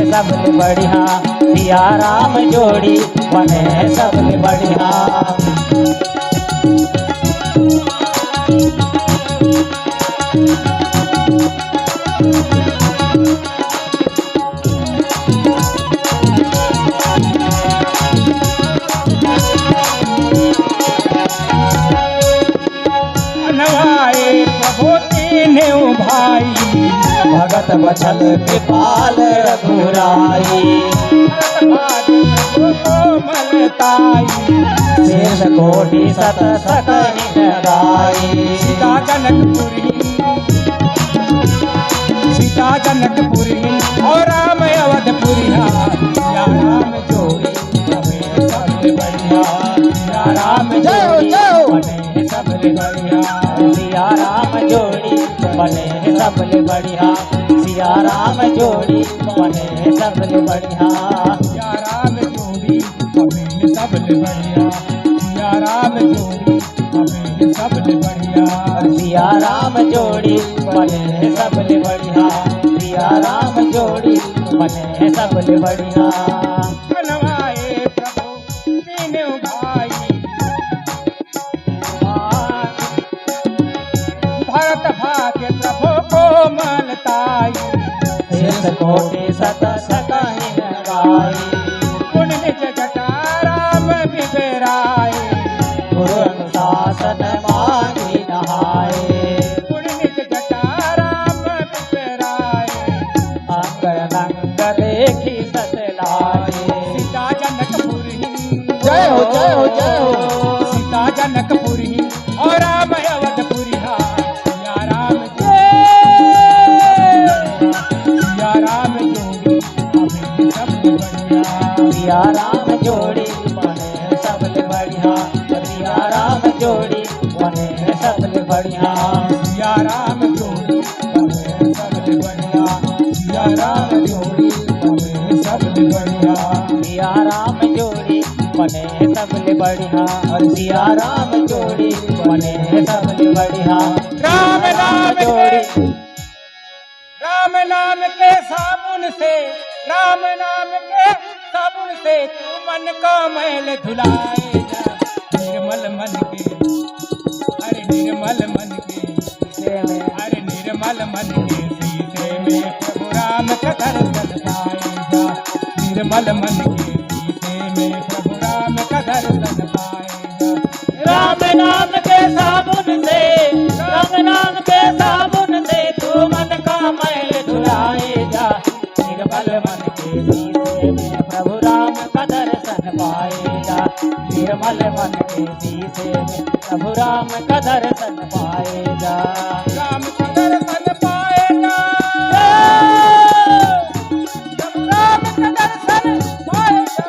सबले बढ़िया, सिया राम जोड़ी बने सबले बढ़िया। नवाए प्रभु तीनों भाई, भगत बचल कृपाल रघुराई। कोमलताई, शेष कोटि सत सकहिन गाई। सीता जनकपुरी, सीता जनकपुरी और राम अवधपुरी। सिया राम जोड़ी बने सबले बढ़िया, सिया राम जोड़ी बने सबले बढ़िया। सिया राम जोड़ी बने सबले बढ़िया, सिया राम जोड़ी बने सबले बढ़िया। सिया राम जोड़ी बने सबले बढ़िया, सिया राम जोड़ी बने सबले बढ़िया। सिया राम जोड़ी बने सबले बढ़िया, सिया राम जोड़ी बने सबले बढ़िया। नवाए प्रभु तीनों भाई, भरत भाग्य प्रभु कोमलताई। शेष कोटि सत सकहिन गाई। पुण्य निज जटा राम बिबराए, गुरु अनुशासन मांगी नहाए। पुण्य निज जटा राम बिबराए। अंग नंग देखी सतलाए। सीता जनकपुरी, जय हो जय हो जय हो। सीता जनकपुरी और राम अवधपुरी। सिया राम सिया राम जोड़ी बने सबले बढ़िया, सिया राम जोड़ी बने सबले बढ़िया, सिया राम जोड़ी बने सबले बढ़िया। सिया राम जोड़ी बने सबले बढ़िया, सिया राम जोड़ी बने सबले बढ़िया। सिया राम जोड़ी बने सबले बढ़िया, और सिया राम जोड़ी बने सबले बढ़िया। राम नाम के साबुन से, राम नाम के साबुन से तू मन का मैल धुलाए जा। निर्मल मन के, अरे निर्मल मन के शीशे में, अरे निर्मल मन के शीशे में प्रभु राम का दर्शन पाए जा। निर्मल मन के शीशे में प्रभु राम का दर्शन पाए जा। राम नाम के साबुन से, राम नाम के साबुन से तू मन का मैल धुलाए जा। निर्मल मन के शीशे में प्रभु राम का दर्शन पाए जा। निर्मल मन के शीशे में प्रभु राम का दर्शन पाए जा। राम का दर्शन पाए जा, प्रभु राम का दर्शन पाए जा,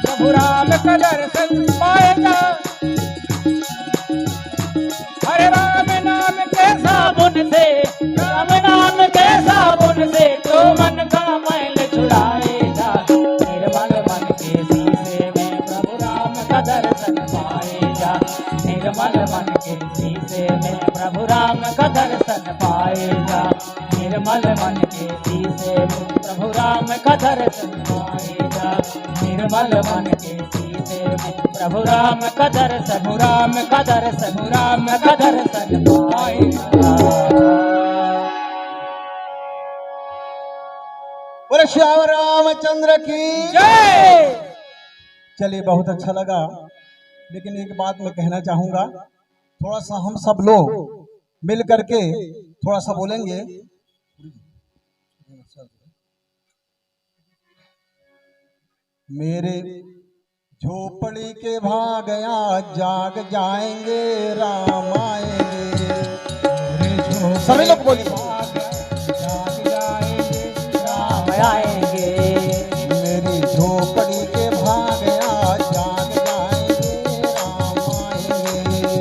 प्रभु राम का दर्शन पाए जा। हरे राम नाम के साबुन से, राम नाम के साबुन से तो मन का मैल छुड़ाए जा। निर्मल मन के शीशे में प्रभु राम का दर्शन पाए जा। निर्मल मन के शीशे में प्रभु राम का दर्शन पाए जा। निर्मल मन के शीशे में प्रभु राम का दर्शन पाए जा। निर्मल मन के शीशे में प्रभु राम का दर्शन, प्रभु राम का दर्शन, प्रभु राम का दर्शन पाए जा। बोले श्याम रामचंद्र की जय। चलिए, बहुत अच्छा लगा, लेकिन एक बात मैं कहना चाहूंगा। थोड़ा सा हम सब लोग मिल करके थोड़ा सा बोलेंगे। मेरे झोपड़ी के भागया जाग जाएंगे, राम आएंगे। सभी लोग बोलिए, जाग जाएंगे, राम आएंगे। मेरी झोपड़ी के भागया जाग जाएंगे, राम आएंगे।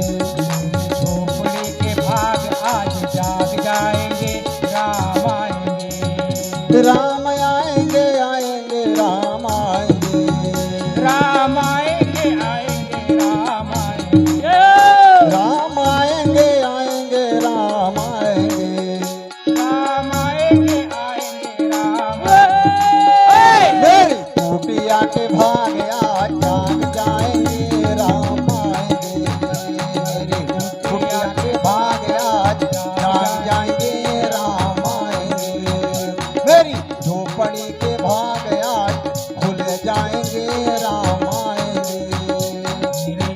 झोपड़ी के भाग आज जाग जाएंगे, राम आएंगे। राम आएंगे आएंगे राम आएंगे। राम आएंगे आएंगे राम आएंगे। राम आएंगे आएंगे राम आएंगे। राम आएंगे आएंगे राम झोपड़िया के भाग आज जाग जाएंगे राम आएंगे। मेरे झोपड़िया के भाग आज जाग जाएंगे राम आएंगे। मेरी झोपड़ी के भाग